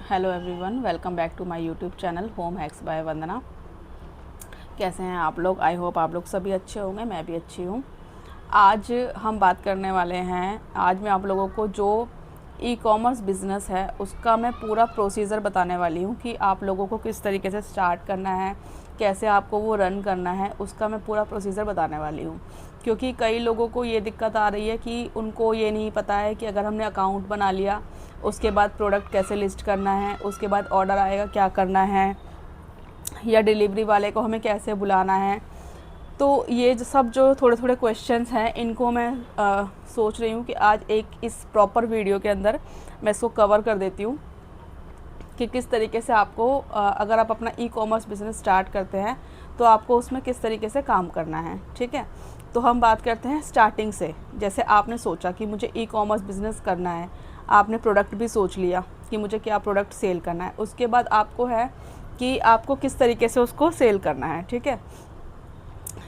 Hello everyone, welcome back to my YouTube channel home hacks by Vandana. कैसे हैं आप लोग? आई होप आप लोग सभी अच्छे होंगे, मैं भी अच्छी हूँ। आज हम बात करने वाले हैं, आज मैं आप लोगों को जो ई कॉमर्स बिज़नेस है उसका मैं पूरा प्रोसीजर बताने वाली हूँ कि आप लोगों को किस तरीके से स्टार्ट करना है, कैसे आपको वो रन करना है, उसका मैं पूरा प्रोसीजर बताने वाली हूँ। क्योंकि कई लोगों को ये दिक्कत आ रही है कि उनको ये नहीं पता है कि अगर हमने अकाउंट बना लिया उसके बाद प्रोडक्ट कैसे लिस्ट करना है, उसके बाद ऑर्डर आएगा क्या करना है, या डिलीवरी वाले को हमें कैसे बुलाना है। तो ये सब जो थोड़े थोड़े क्वेश्चंस हैं इनको मैं सोच रही हूँ कि आज एक इस प्रॉपर वीडियो के अंदर मैं इसको कवर कर देती हूँ कि किस तरीके से आपको अगर आप अपना ई कॉमर्स बिज़नेस स्टार्ट करते हैं तो आपको उसमें किस तरीके से काम करना है। ठीक है, तो हम बात करते हैं स्टार्टिंग से। जैसे आपने सोचा कि मुझे ई कॉमर्स बिज़नेस करना है, आपने प्रोडक्ट भी सोच लिया कि मुझे क्या प्रोडक्ट सेल करना है, उसके बाद आपको है कि आपको किस तरीके से उसको सेल करना है। ठीक है,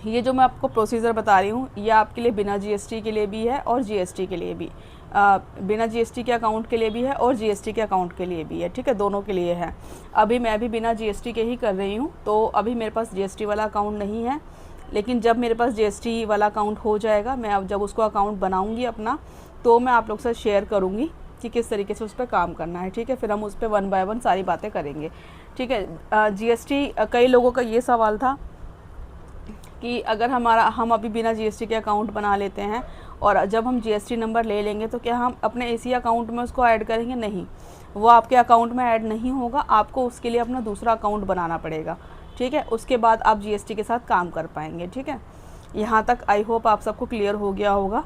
ये जो मैं आपको प्रोसीजर बता रही हूँ ये आपके लिए बिना जीएसटी के लिए भी है और जीएसटी के लिए भी, बिना जीएसटी के अकाउंट के लिए भी है और जीएसटी के अकाउंट के लिए भी है। ठीक है, दोनों के लिए है। अभी मैं भी बिना जीएसटी के ही कर रही हूँ, तो अभी मेरे पास जीएसटी वाला अकाउंट नहीं है, लेकिन जब मेरे पास जीएसटी वाला अकाउंट हो जाएगा, मैं अब जब उसको अकाउंट बनाऊँगी अपना, तो मैं आप लोग से शेयर करूँगी कि किस तरीके से उस पर काम करना है। ठीक है, फिर हम उस पर 1 बाय 1 सारी बातें करेंगे। ठीक है, जीएसटी कई लोगों का ये सवाल था कि अगर हम अभी बिना जीएसटी के अकाउंट बना लेते हैं और जब हम जीएसटी नंबर ले लेंगे तो क्या हम अपने इसी अकाउंट में उसको ऐड करेंगे? नहीं, वो आपके अकाउंट में ऐड नहीं होगा, आपको उसके लिए अपना दूसरा अकाउंट बनाना पड़ेगा। ठीक है, उसके बाद आप जीएसटी के साथ काम कर पाएंगे। ठीक है, यहाँ तक आई होप आप सबको क्लियर हो गया होगा।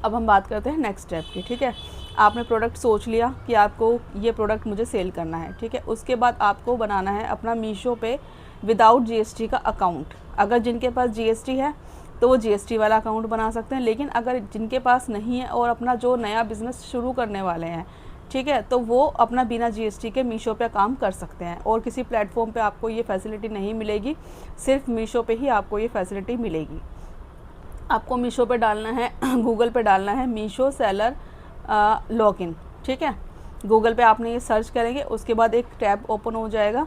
अब हम बात करते हैं नेक्स्ट स्टेप की। ठीक है, आपने प्रोडक्ट सोच लिया कि आपको ये प्रोडक्ट मुझे सेल करना है। ठीक है, उसके बाद आपको बनाना है अपना मीशो पे विदाउट जीएसटी का अकाउंट। अगर जिनके पास जीएसटी है तो वो जीएसटी वाला अकाउंट बना सकते हैं, लेकिन अगर जिनके पास नहीं है और अपना जो नया बिज़नेस शुरू करने वाले हैं, ठीक है, तो वो अपना बिना जीएसटी के मीशो पे काम कर सकते हैं। और किसी प्लेटफॉर्म पे आपको ये फैसिलिटी नहीं मिलेगी, सिर्फ मीशो पे ही आपको ये फैसिलिटी मिलेगी। आपको मीशो पे डालना है गूगल पे डालना है मीशो सेलर लॉगिन। ठीक है, गूगल पे आपने ये सर्च करेंगे, उसके बाद एक टैब ओपन हो जाएगा,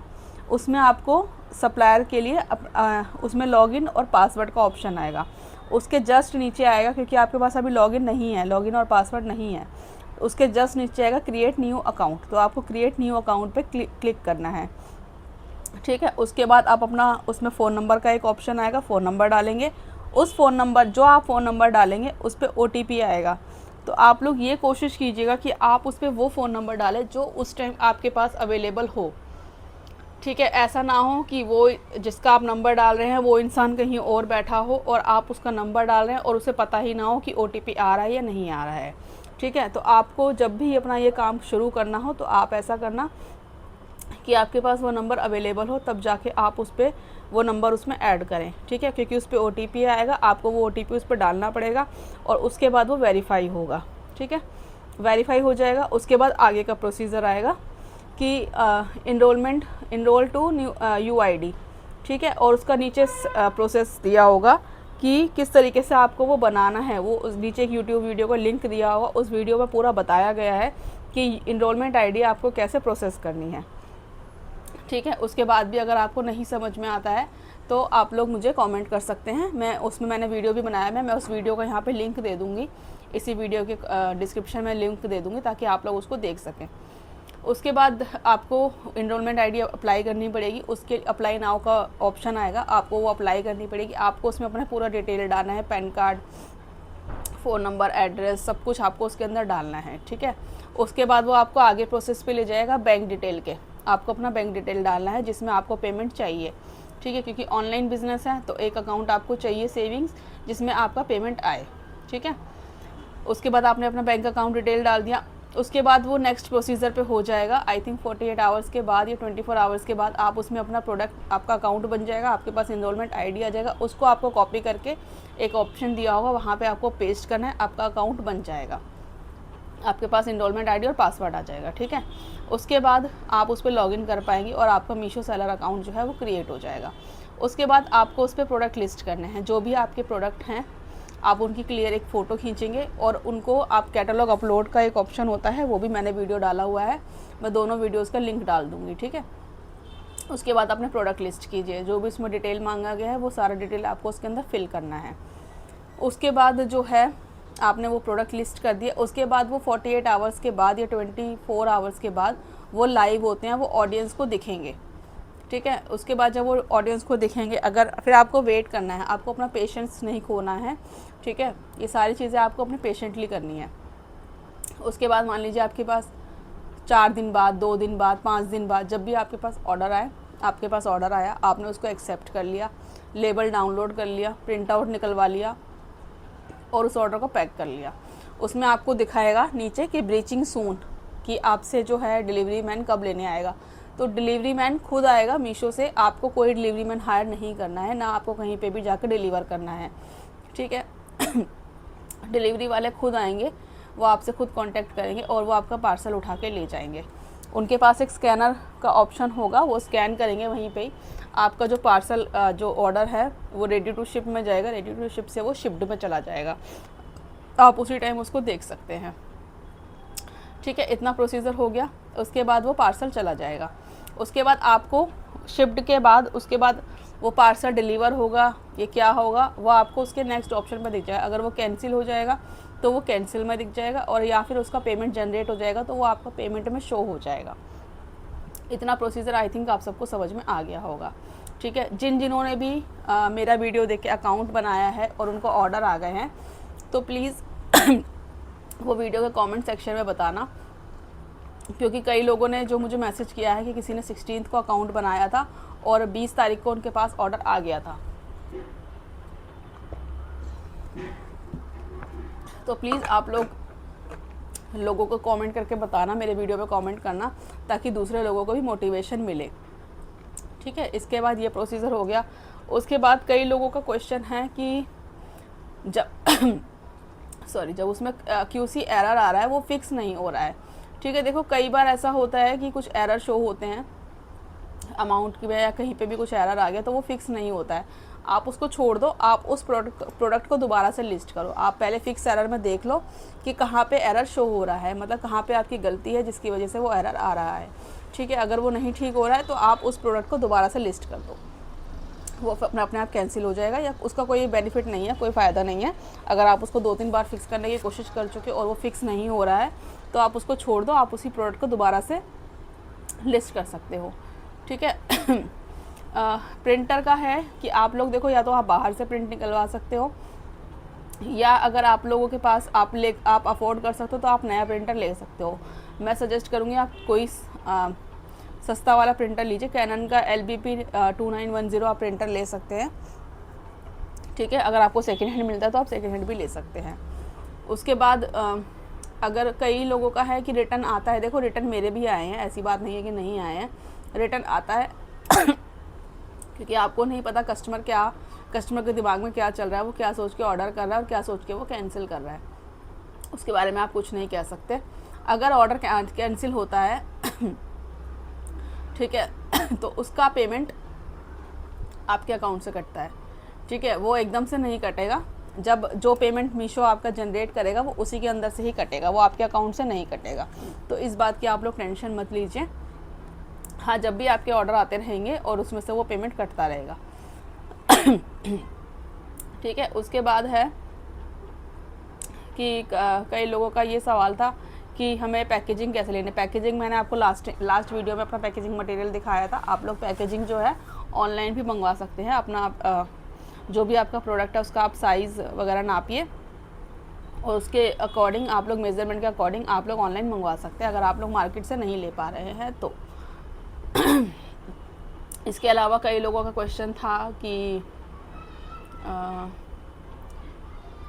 उसमें आपको सप्लायर के लिए उसमें लॉगिन और पासवर्ड का ऑप्शन आएगा। उसके जस्ट नीचे आएगा, क्योंकि आपके पास अभी लॉगिन नहीं है, लॉगिन और पासवर्ड नहीं है, उसके जस्ट नीचे आएगा क्रिएट न्यू अकाउंट। तो आपको क्रिएट न्यू अकाउंट पे क्लिक करना है। ठीक है, उसके बाद आप अपना उसमें फ़ोन नंबर का एक ऑप्शन आएगा, फ़ोन नंबर डालेंगे। उस फ़ोन नंबर जो आप फ़ोन नंबर डालेंगे उस पर ओटीपी आएगा। तो आप लोग ये कोशिश कीजिएगा कि आप उस पर वो फ़ोन नंबर डालें जो उस टाइम आपके पास अवेलेबल हो। ठीक है, ऐसा ना हो कि वो जिसका आप नंबर डाल रहे हैं वो इंसान कहीं और बैठा हो और आप उसका नंबर डाल रहे हैं और उसे पता ही ना हो कि ओटीपी आ रहा है या नहीं आ रहा है। ठीक है, तो आपको जब भी अपना ये काम शुरू करना हो तो आप ऐसा करना कि आपके पास वो नंबर अवेलेबल हो, तब जाके आप उस पर वो नंबर उसमें ऐड करें। ठीक है, क्योंकि उस पर ओटीपी आएगा, आपको वो ओटीपी उस पर डालना पड़ेगा और उसके बाद वो वेरीफाई होगा। ठीक है, वेरीफाई हो जाएगा, उसके बाद आगे का प्रोसीजर आएगा कि इनरोल टू न्यू यूआईडी। ठीक है, और उसका नीचे प्रोसेस दिया होगा कि किस तरीके से आपको वो बनाना है। वो उस नीचे एक यूट्यूब वीडियो का लिंक दिया होगा, उस वीडियो में पूरा बताया गया है कि इनरोलमेंट आईडी आपको कैसे प्रोसेस करनी है। ठीक है, उसके बाद भी अगर आपको नहीं समझ में आता है तो आप लोग मुझे कमेंट कर सकते हैं, मैंने वीडियो भी बनाया है, मैं उस वीडियो का यहाँ पे लिंक दे दूँगी, इसी वीडियो के डिस्क्रिप्शन में लिंक दे दूँगी ताकि आप लोग उसको देख सकें। उसके बाद आपको इनरोलमेंट आईडी अप्लाई करनी पड़ेगी, उसके अप्लाई नाउ का ऑप्शन आएगा, आपको वो अप्लाई करनी पड़ेगी। आपको उसमें अपना पूरा डिटेल डालना है, pan card, phone number, address, सब कुछ आपको उसके अंदर डालना है। ठीक है, उसके बाद वो आपको आगे प्रोसेस पे ले जाएगा बैंक डिटेल के। आपको अपना बैंक डिटेल डालना है जिसमें आपको पेमेंट चाहिए। ठीक है, क्योंकि ऑनलाइन बिजनेस है तो एक अकाउंट आपको चाहिए सेविंग्स जिसमें आपका पेमेंट आए। ठीक है, उसके बाद आपने अपना बैंक अकाउंट डिटेल डाल दिया, उसके बाद वो नेक्स्ट प्रोसीजर पे हो जाएगा। आई थिंक 48 आवर्स के बाद या 24 आवर्स के बाद आप उसमें अपना प्रोडक्ट, आपका अकाउंट बन जाएगा, आपके पास इनरोलमेंट आईडी आ जाएगा, उसको आपको कॉपी करके एक ऑप्शन दिया होगा वहाँ पे आपको पेस्ट करना है, आपका अकाउंट बन जाएगा, आपके पास इनरोलमेंट आईडी और पासवर्ड आ जाएगा। ठीक है, उसके बाद आप उस पर लॉगिन कर पाएंगे और आपका मीशो सेलर अकाउंट जो है वो क्रिएट हो जाएगा। उसके बाद आपको उस पर प्रोडक्ट लिस्ट करने हैं, जो भी आपके प्रोडक्ट हैं आप उनकी क्लियर एक फ़ोटो खींचेंगे और उनको आप कैटलॉग अपलोड का एक ऑप्शन होता है, वो भी मैंने वीडियो डाला हुआ है, मैं दोनों वीडियोज़ का लिंक डाल दूँगी, ठीक है। उसके बाद अपने प्रोडक्ट लिस्ट कीजिए, जो भी इसमें डिटेल मांगा गया है वो सारा डिटेल आपको उसके अंदर फिल करना है। उसके बाद जो है आपने वो प्रोडक्ट लिस्ट कर दिया, उसके बाद वो 48 आवर्स के बाद या 24 आवर्स के बाद वो लाइव होते हैं, वो ऑडियंस को दिखेंगे, ठीक है। उसके बाद जब वो ऑडियंस को दिखेंगे, अगर फिर आपको वेट करना है, आपको अपना पेशेंस नहीं खोना है, ठीक है। ये सारी चीज़ें आपको अपने पेशेंटली करनी है। उसके बाद मान लीजिए आपके पास 4 दिन बाद, 2 दिन बाद, 5 दिन बाद, जब भी आपके पास ऑर्डर आए, आपके पास ऑर्डर आया, आपने उसको एक्सेप्ट कर लिया, लेबल डाउनलोड कर लिया, प्रिंट आउट निकलवा लिया और उस ऑर्डर को पैक कर लिया। उसमें आपको दिखाएगा नीचे कि ब्रीचिंग सून, कि आपसे जो है डिलीवरी मैन कब लेने आएगा। तो डिलीवरी मैन खुद आएगा मीशो से, आपको कोई डिलीवरी मैन हायर नहीं करना है, ना आपको कहीं पे भी जाकर डिलीवर करना है, ठीक है। डिलीवरी वाले खुद आएंगे, वो आपसे खुद कांटेक्ट करेंगे और वो आपका पार्सल उठा के ले जाएंगे। उनके पास एक स्कैनर का ऑप्शन होगा, वो स्कैन करेंगे, वहीं पे ही आपका जो पार्सल जो ऑर्डर है वो रेडी टू शिप में जाएगा, रेडी टू शिप से वो शिप्ड में चला जाएगा, आप उसी टाइम उसको देख सकते हैं, ठीक है। इतना प्रोसीजर हो गया। उसके बाद वो पार्सल चला जाएगा। उसके बाद आपको शिप्ड के बाद, उसके बाद वो पार्सल डिलीवर होगा, ये क्या होगा वो आपको उसके नेक्स्ट ऑप्शन में दिख जाएगा। अगर वो कैंसिल हो जाएगा तो वो कैंसिल में दिख जाएगा, और या फिर उसका पेमेंट जनरेट हो जाएगा तो वो आपका पेमेंट में शो हो जाएगा। इतना प्रोसीजर आई थिंक आप सबको समझ में आ गया होगा, ठीक है। जिन्होंने भी मेरा वीडियो देख के अकाउंट बनाया है और उनको ऑर्डर आ गए हैं, तो प्लीज़ वो वीडियो के कमेंट सेक्शन में बताना, क्योंकि कई लोगों ने जो मुझे मैसेज किया है कि किसी ने 16 को अकाउंट बनाया था और 20 तारीख को उनके पास ऑर्डर आ गया था। तो प्लीज़ आप लोगों को कमेंट करके बताना, मेरे वीडियो पे कमेंट करना, ताकि दूसरे लोगों को भी मोटिवेशन मिले, ठीक है। इसके बाद ये प्रोसीजर हो गया। उसके बाद कई लोगों का क्वेश्चन है कि जब जब उसमें QC एरर आ रहा है, वो फिक्स नहीं हो रहा है, ठीक है। देखो कई बार ऐसा होता है कि कुछ एरर शो होते हैं अमाउंट की, या कहीं पे भी कुछ एरर आ गया तो वो फिक्स नहीं होता है। आप उसको छोड़ दो, आप उस प्रोडक्ट को दोबारा से लिस्ट करो। आप पहले फिक्स एरर में देख लो कि कहाँ पे एरर शो हो रहा है, मतलब कहाँ पे आपकी गलती है जिसकी वजह से वो एरर आ रहा है, ठीक है। अगर वो नहीं ठीक हो रहा है तो आप उस प्रोडक्ट को दोबारा से लिस्ट कर दो, वो अपने आप कैंसिल हो जाएगा, या उसका कोई बेनिफिट नहीं है, कोई फ़ायदा नहीं है। अगर आप उसको 2-3 बार फिक्स करने की कोशिश कर चुके और वो फिक्स नहीं हो रहा है तो आप उसको छोड़ दो, आप उसी प्रोडक्ट को दोबारा से लिस्ट कर सकते हो, ठीक है। प्रिंटर का है कि आप लोग देखो, या तो आप बाहर से प्रिंट निकलवा सकते हो, या अगर आप लोगों के पास आप अफोर्ड कर सकते हो तो आप नया प्रिंटर ले सकते हो। मैं सजेस्ट करूँगी आप कोई सस्ता वाला प्रिंटर लीजिए। कैनन का LBP 2910 आप प्रिंटर ले सकते हैं, ठीक है। अगर आपको सेकेंड हैंड मिलता है तो आप सेकेंड हैंड भी ले सकते हैं। उसके बाद अगर कई लोगों का है कि रिटर्न आता है, देखो रिटर्न मेरे भी आए हैं, ऐसी बात नहीं है कि नहीं आए हैं, रिटर्न आता है क्योंकि आपको नहीं पता कस्टमर के दिमाग में क्या चल रहा है, वो क्या सोच के ऑर्डर कर रहा है और क्या सोच के वो कैंसिल कर रहा है, उसके बारे में आप कुछ नहीं कह सकते। अगर ऑर्डर कैंसिल होता है ठीक है तो उसका पेमेंट आपके अकाउंट से कटता है, ठीक है। वो एकदम से नहीं कटेगा, जब जो पेमेंट मीशो आपका जनरेट करेगा वो उसी के अंदर से ही कटेगा, वो आपके अकाउंट से नहीं कटेगा। तो इस बात की आप लोग टेंशन मत लीजिए। हाँ, जब भी आपके ऑर्डर आते रहेंगे और उसमें से वो पेमेंट कटता रहेगा ठीक है। उसके बाद है कि कई लोगों का ये सवाल था कि हमें पैकेजिंग कैसे लेनी है। पैकेजिंग मैंने आपको लास्ट वीडियो में अपना पैकेजिंग मटेरियल दिखाया था। आप लोग पैकेजिंग जो है ऑनलाइन भी मंगवा सकते हैं। अपना जो भी आपका प्रोडक्ट है उसका आप साइज़ वगैरह नापिए और उसके अकॉर्डिंग आप लोग मेज़रमेंट के अकॉर्डिंग आप लोग ऑनलाइन मंगवा सकते हैं, अगर आप लोग मार्केट से नहीं ले पा रहे हैं तो इसके अलावा कई लोगों का क्वेश्चन था कि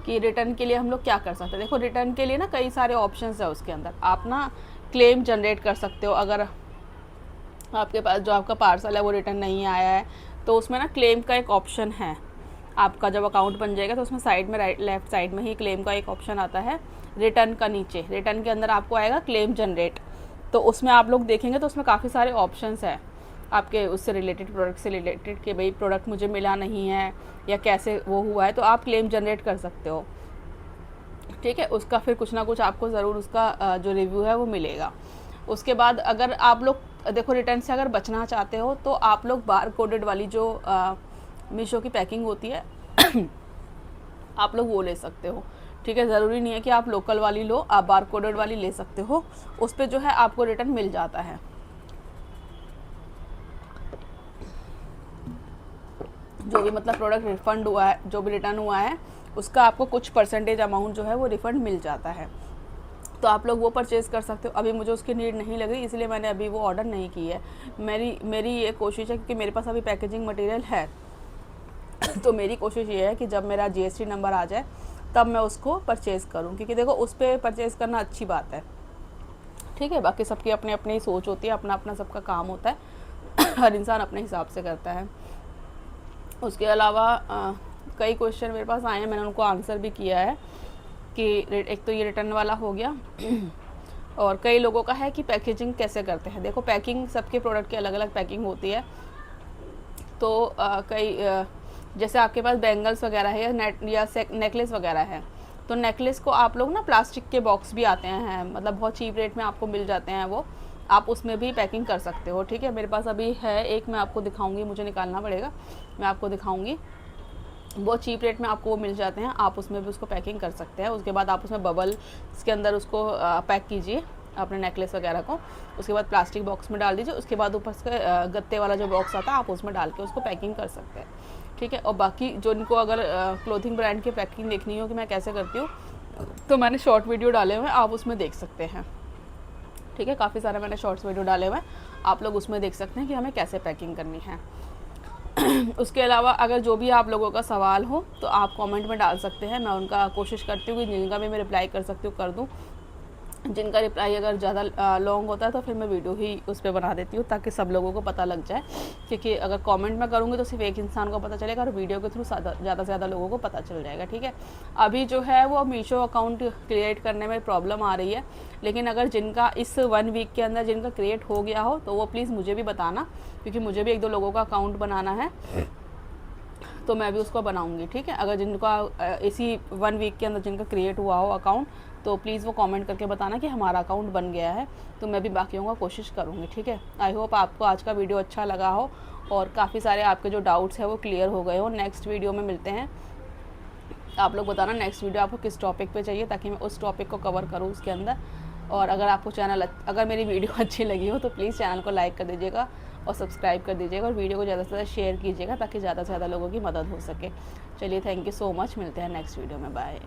रिटर्न के लिए हम लोग क्या कर सकते हैं। देखो रिटर्न के लिए ना कई सारे ऑप्शंस है उसके अंदर। आप ना क्लेम जनरेट कर सकते हो। अगर आपके पास जो आपका पार्सल है वो रिटर्न नहीं आया है तो उसमें ना क्लेम का एक ऑप्शन है। आपका जब अकाउंट बन जाएगा तो उसमें साइड में लेफ्ट साइड में ही क्लेम का एक ऑप्शन आता है। रिटर्न का नीचे रिटर्न के अंदर आपको आएगा क्लेम जनरेट, तो उसमें आप लोग देखेंगे तो उसमें काफ़ी सारे ऑप्शंस हैं आपके उससे रिलेटेड, प्रोडक्ट से रिलेटेड कि भाई प्रोडक्ट मुझे मिला नहीं है या कैसे वो हुआ है, तो आप क्लेम जनरेट कर सकते हो, ठीक है। उसका फिर कुछ ना कुछ आपको ज़रूर उसका जो रिव्यू है वो मिलेगा। उसके बाद अगर आप लोग देखो रिटर्न से अगर बचना चाहते हो तो आप लोग बार कोडेड वाली जो मीशो की पैकिंग होती है आप लोग वो ले सकते हो, ठीक है। ज़रूरी नहीं है कि आप लोकल वाली लो, आप बार कोडेड वाली ले सकते हो, उस पर जो है आपको रिटर्न मिल जाता है। जो भी मतलब प्रोडक्ट रिफ़ंड हुआ है, जो भी रिटर्न हुआ है, उसका आपको कुछ परसेंटेज अमाउंट जो है वो रिफ़ंड मिल जाता है, तो आप लोग वो परचेज़ कर सकते हो। अभी मुझे उसकी नीड नहीं लग रही, इसलिए मैंने अभी वो ऑर्डर नहीं की है। मेरी ये कोशिश है, क्योंकि मेरे पास अभी पैकेजिंग मटेरियल है तो मेरी कोशिश ये है कि जब मेरा GST नंबर आ जाए तब मैं उसको परचेज़ करूँ, क्योंकि देखो उस पर परचेज़ करना अच्छी बात है, ठीक है। बाकी सबकी अपनी अपनी सोच होती है, अपना अपना सबका काम होता है हर इंसान अपने हिसाब से करता है। उसके अलावा कई क्वेश्चन मेरे पास आए हैं, मैंने उनको आंसर भी किया है कि एक तो ये रिटर्न वाला हो गया और कई लोगों का है कि पैकेजिंग कैसे करते हैं। देखो पैकिंग सबके प्रोडक्ट की अलग अलग पैकिंग होती है, तो जैसे आपके पास बैंगल्स वगैरह है या नेकलेस वगैरह है, तो नेकलेस को आप लोग ना प्लास्टिक के बॉक्स भी आते हैं, मतलब बहुत चीप रेट में आपको मिल जाते हैं, वो आप उसमें भी पैकिंग कर सकते हो, ठीक है। मेरे पास अभी है एक, मैं आपको दिखाऊंगी, मुझे निकालना पड़ेगा, मैं आपको दिखाऊंगी। बहुत चीप रेट में आपको वो मिल जाते हैं, आप उसमें भी उसको पैकिंग कर सकते हैं। उसके बाद आप उसमें बबल के अंदर उसको पैक कीजिए अपने नेकलेस वगैरह को, उसके बाद प्लास्टिक बॉक्स में डाल दीजिए, उसके बाद ऊपर से गत्ते वाला जो बॉक्स आता है आप उसमें डाल के उसको पैकिंग कर सकते हैं, ठीक है। और बाकी जो इनको अगर क्लोथिंग ब्रांड की पैकिंग देखनी हो कि मैं कैसे करती हूँ, तो मैंने शॉर्ट वीडियो डाले हुए हैं, आप उसमें देख सकते हैं, ठीक है। काफ़ी सारे मैंने शॉर्ट्स वीडियो डाले हुए हैं, आप लोग उसमें देख सकते हैं कि हमें कैसे पैकिंग करनी है। उसके अलावा अगर जो भी आप लोगों का सवाल हो तो आप कमेंट में डाल सकते हैं, मैं उनका कोशिश करती हूँ कि जिनका भी मैं रिप्लाई कर सकती हूँ कर दूँ। जिनका रिप्लाई अगर ज़्यादा लॉन्ग होता है तो फिर मैं वीडियो ही उस पर बना देती हूँ, ताकि सब लोगों को पता लग जाए, क्योंकि अगर कमेंट में करूँगी तो सिर्फ एक इंसान को पता चलेगा और वीडियो के थ्रू ज़्यादा से ज़्यादा लोगों को पता चल जाएगा, ठीक है। अभी जो है वो मीशो अकाउंट क्रिएट करने में प्रॉब्लम आ रही है, लेकिन अगर जिनका इस 1 वीक के अंदर जिनका क्रिएट हो गया हो तो वो प्लीज़ मुझे भी बताना, क्योंकि मुझे भी 1-2 लोगों का अकाउंट बनाना है, तो मैं भी उसको बनाऊंगी, ठीक है। अगर जिनका इसी 1 वीक के अंदर जिनका क्रिएट हुआ हो अकाउंट, तो प्लीज़ वो कमेंट करके बताना कि हमारा अकाउंट बन गया है, तो मैं भी बाकियों का कोशिश करूँगी, ठीक है। आई होप आपको आज का वीडियो अच्छा लगा हो और काफ़ी सारे आपके जो डाउट्स हैं वो क्लियर हो गए हो। नेक्स्ट वीडियो में मिलते हैं, आप लोग बताना नेक्स्ट वीडियो आपको किस टॉपिक पे चाहिए, ताकि मैं उस टॉपिक को कवर करूँ उसके अंदर। और अगर आपको अगर मेरी वीडियो अच्छी लगी हो तो प्लीज़ चैनल को लाइक कर दीजिएगा और सब्सक्राइब कर दीजिएगा और वीडियो को ज़्यादा से ज़्यादा शेयर कीजिएगा, ताकि ज़्यादा से ज़्यादा लोगों की मदद हो सके। चलिए, थैंक यू सो मच, मिलते हैं नेक्स्ट वीडियो में, बाय।